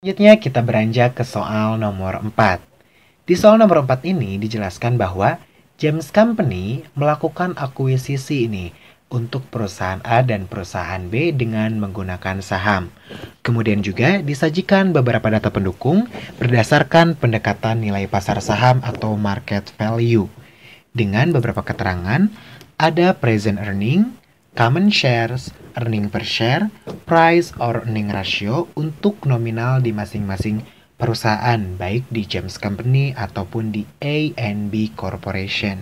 Selanjutnya kita beranjak ke soal nomor 4. Di soal nomor 4 ini dijelaskan bahwa James Company melakukan akuisisi ini untuk perusahaan A dan perusahaan B dengan menggunakan saham. Kemudian juga disajikan beberapa data pendukung berdasarkan pendekatan nilai pasar saham atau market value. Dengan beberapa keterangan, ada present earning, common shares, earning per share, price or earning ratio untuk nominal di masing-masing perusahaan, baik di James Company ataupun di A&B Corporation.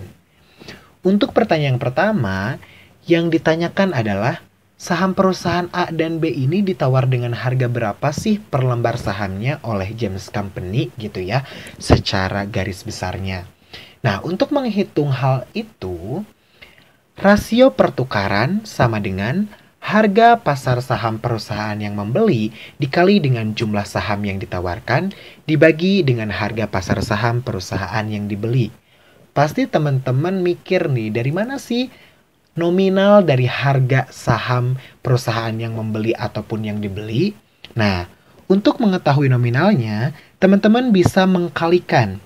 Untuk pertanyaan pertama, yang ditanyakan adalah saham perusahaan A dan B ini ditawar dengan harga berapa sih per lembar sahamnya oleh James Company gitu ya, secara garis besarnya. Nah, untuk menghitung hal itu, rasio pertukaran sama dengan harga pasar saham perusahaan yang membeli dikali dengan jumlah saham yang ditawarkan dibagi dengan harga pasar saham perusahaan yang dibeli. Pasti teman-teman mikir nih, dari mana sih nominal dari harga saham perusahaan yang membeli ataupun yang dibeli? Nah, untuk mengetahui nominalnya, teman-teman bisa mengkalikan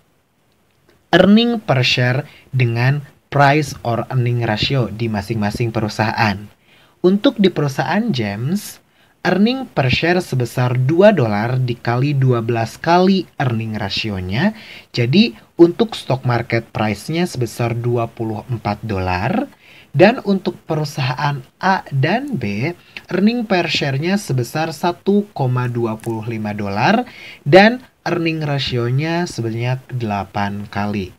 earning per share dengan price or earning ratio di masing-masing perusahaan. Untuk di perusahaan James, earning per share sebesar $2 dikali 12 kali earning rasionya. Jadi untuk stock market price-nya sebesar $24. Dan untuk perusahaan A dan B, earning per share-nya sebesar $1,25 dan earning rasionya sebanyak 8 kali.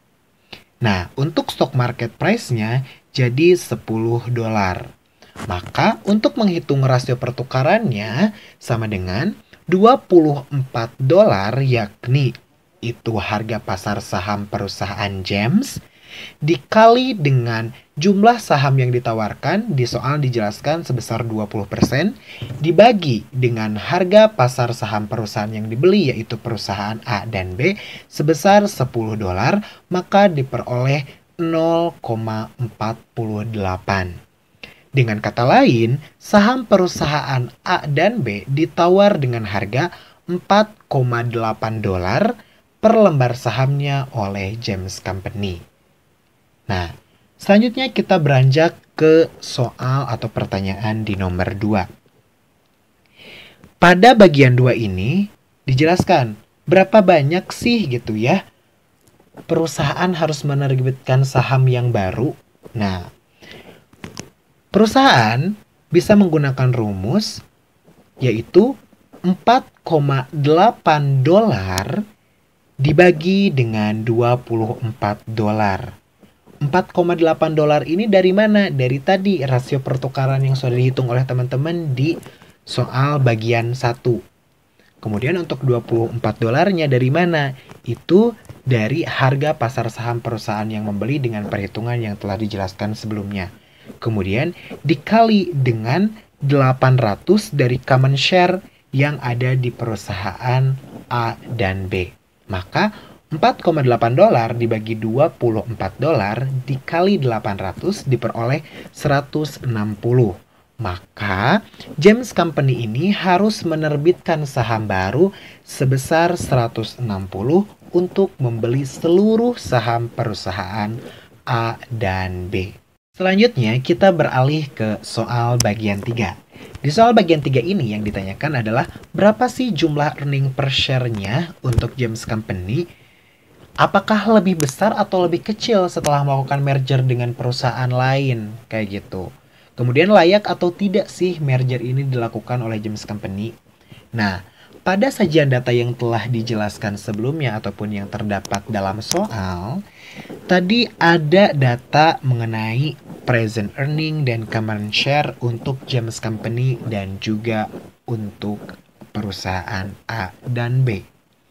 Nah, untuk stock market price-nya jadi $10. Maka untuk menghitung rasio pertukarannya sama dengan $24 yakni itu harga pasar saham perusahaan James dikali dengan jumlah saham yang ditawarkan, di soal dijelaskan sebesar 20%, dibagi dengan harga pasar saham perusahaan yang dibeli yaitu perusahaan A dan B sebesar $10, maka diperoleh 0,48. Dengan kata lain, saham perusahaan A dan B ditawar dengan harga $4,8 per lembar sahamnya oleh James Company. Nah, selanjutnya kita beranjak ke soal atau pertanyaan di nomor 2. Pada bagian 2 ini dijelaskan berapa banyak sih gitu ya perusahaan harus menerbitkan saham yang baru. Nah, perusahaan bisa menggunakan rumus yaitu $4,8 dibagi dengan $24. $4,8 ini dari mana? Dari tadi rasio pertukaran yang sudah dihitung oleh teman-teman di soal bagian 1. Kemudian untuk $24-nya dari mana? Itu dari harga pasar saham perusahaan yang membeli dengan perhitungan yang telah dijelaskan sebelumnya. Kemudian dikali dengan 800 dari common share yang ada di perusahaan A dan B. Maka $4,8 dibagi $24 dikali 800 diperoleh 160. Maka James Company ini harus menerbitkan saham baru sebesar 160 untuk membeli seluruh saham perusahaan A dan B. Selanjutnya kita beralih ke soal bagian 3. Di soal bagian 3 ini yang ditanyakan adalah berapa sih jumlah earning per share-nya untuk James Company? Apakah lebih besar atau lebih kecil setelah melakukan merger dengan perusahaan lain? Kayak gitu. Kemudian layak atau tidak sih merger ini dilakukan oleh James Company? Nah, pada sajian data yang telah dijelaskan sebelumnya ataupun yang terdapat dalam soal, tadi ada data mengenai present earning dan common share untuk James Company dan juga untuk perusahaan A dan B.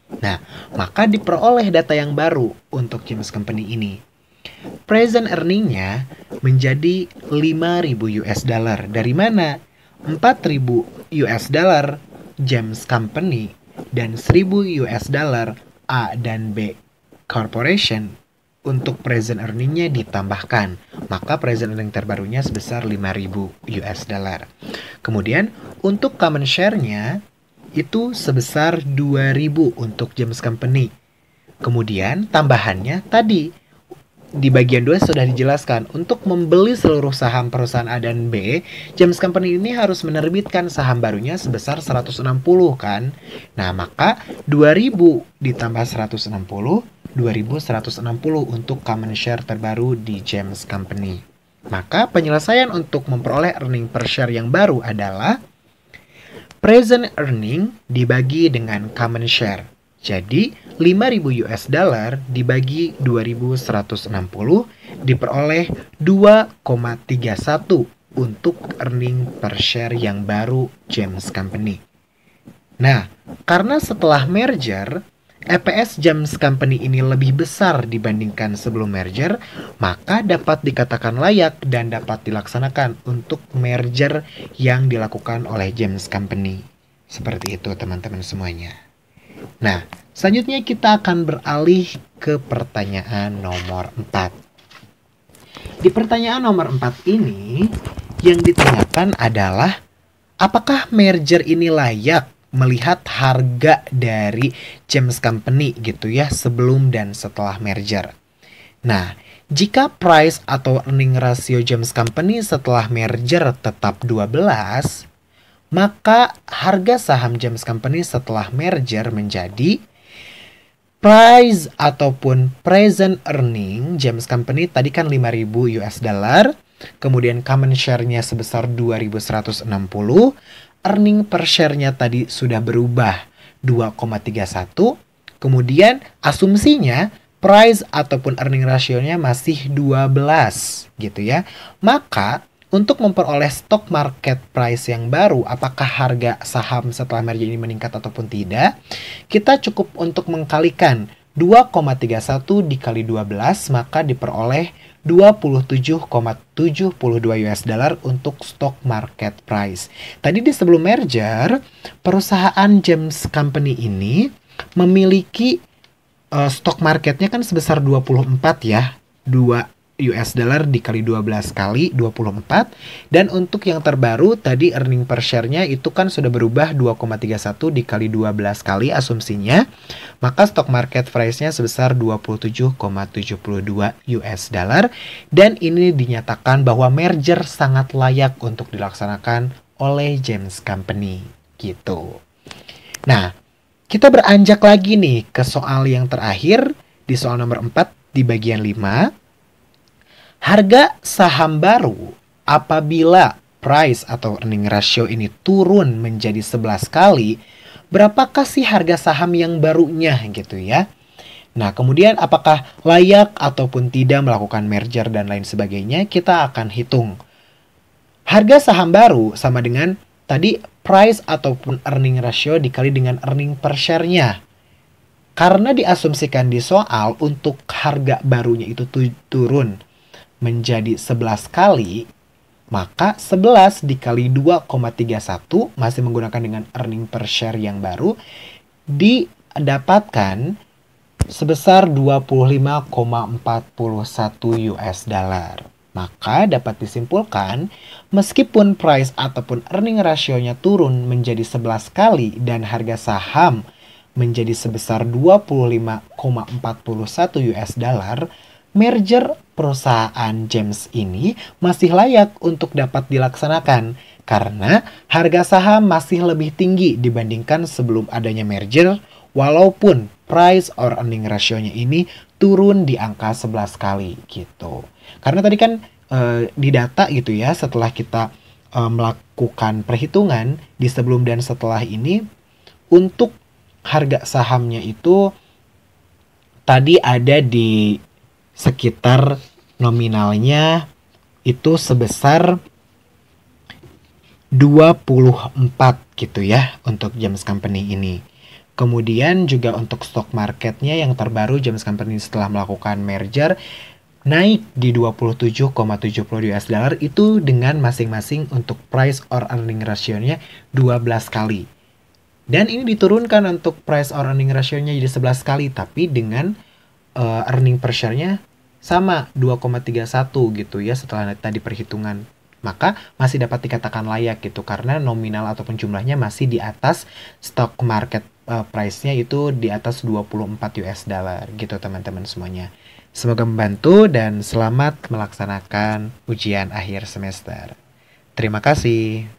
Nah, maka diperoleh data yang baru untuk James Company ini. Present earning-nya menjadi $5.000. Dari mana? $4.000 James Company dan $1.000 A dan B Corporation. Untuk present earning-nya ditambahkan, maka present earning terbarunya sebesar $5.000. Kemudian untuk common share-nya itu sebesar 2.000 untuk James Company. Kemudian tambahannya tadi di bagian 2 sudah dijelaskan, untuk membeli seluruh saham perusahaan A dan B, James Company ini harus menerbitkan saham barunya sebesar 160 kan. Nah, maka 2000 ditambah 160, 2160 untuk common share terbaru di James Company. Maka penyelesaian untuk memperoleh earning per share yang baru adalah present earning dibagi dengan common share. Jadi, 5.000 US dollar dibagi 2.160 diperoleh 2,31 untuk earning per share yang baru James Company. Nah, karena setelah merger, EPS James Company ini lebih besar dibandingkan sebelum merger, maka dapat dikatakan layak dan dapat dilaksanakan untuk merger yang dilakukan oleh James Company. Seperti itu teman-teman semuanya. Nah, selanjutnya kita akan beralih ke pertanyaan nomor 4. Di pertanyaan nomor 4 ini, yang ditanyakan adalah apakah merger ini layak melihat harga dari James Company gitu ya sebelum dan setelah merger. Nah, jika price atau earning ratio James Company setelah merger tetap 12, maka harga saham James Company setelah merger menjadi price ataupun present earning James Company tadi kan 5.000 US dollar, kemudian common share-nya sebesar 2.160, earning per share-nya tadi sudah berubah 2,31, kemudian asumsinya price ataupun earning ratio-nya masih 12 gitu ya. Maka untuk memperoleh stock market price yang baru, apakah harga saham setelah merger ini meningkat ataupun tidak, kita cukup untuk mengkalikan 2,31 dikali 12, maka diperoleh 27,72 US dollar untuk stock market price. Tadi di sebelum merger, perusahaan James Company ini memiliki stock marketnya kan sebesar 24 ya, 2 US dollar dikali 12 kali 24, dan untuk yang terbaru tadi earning per share-nya itu kan sudah berubah 2,31 dikali 12 kali asumsinya, maka stock market price-nya sebesar 27,72 US dollar, dan ini dinyatakan bahwa merger sangat layak untuk dilaksanakan oleh James Company gitu. Nah, kita beranjak lagi nih ke soal yang terakhir di soal nomor 4 di bagian 5. Harga saham baru apabila price atau earning ratio ini turun menjadi 11 kali, berapakah sih harga saham yang barunya gitu ya? Nah, kemudian apakah layak ataupun tidak melakukan merger dan lain sebagainya, kita akan hitung. Harga saham baru sama dengan tadi price ataupun earning ratio dikali dengan earning per share-nya. Karena diasumsikan di soal untuk harga barunya itu turun menjadi 11 kali, maka 11 dikali 2,31 masih menggunakan dengan earning per share yang baru didapatkan sebesar 25,41 US dollar. Maka dapat disimpulkan meskipun price ataupun earning ratio-nya turun menjadi 11 kali dan harga saham menjadi sebesar 25,41 US dollar, merger perusahaan James ini masih layak untuk dapat dilaksanakan karena harga saham masih lebih tinggi dibandingkan sebelum adanya merger, walaupun price or earning ratio-nya ini turun di angka 11 kali gitu. Karena tadi kan di data gitu ya, setelah kita melakukan perhitungan di sebelum dan setelah ini, untuk harga sahamnya itu tadi ada di sekitar nominalnya itu sebesar 24 gitu ya untuk James Company ini. Kemudian juga untuk stock marketnya yang terbaru James Company setelah melakukan merger naik di 27,70 US dollar itu dengan masing-masing untuk price or earning ratio-nya 12 kali. Dan ini diturunkan untuk price or earning ratio-nya jadi 11 kali tapi dengan earning per share-nya sama 2,31 gitu ya setelah tadi perhitungan maka masih dapat dikatakan layak gitu karena nominal ataupun jumlahnya masih di atas stock market price-nya itu di atas 24 US dollar gitu teman-teman semuanya. Semoga membantu dan selamat melaksanakan ujian akhir semester. Terima kasih.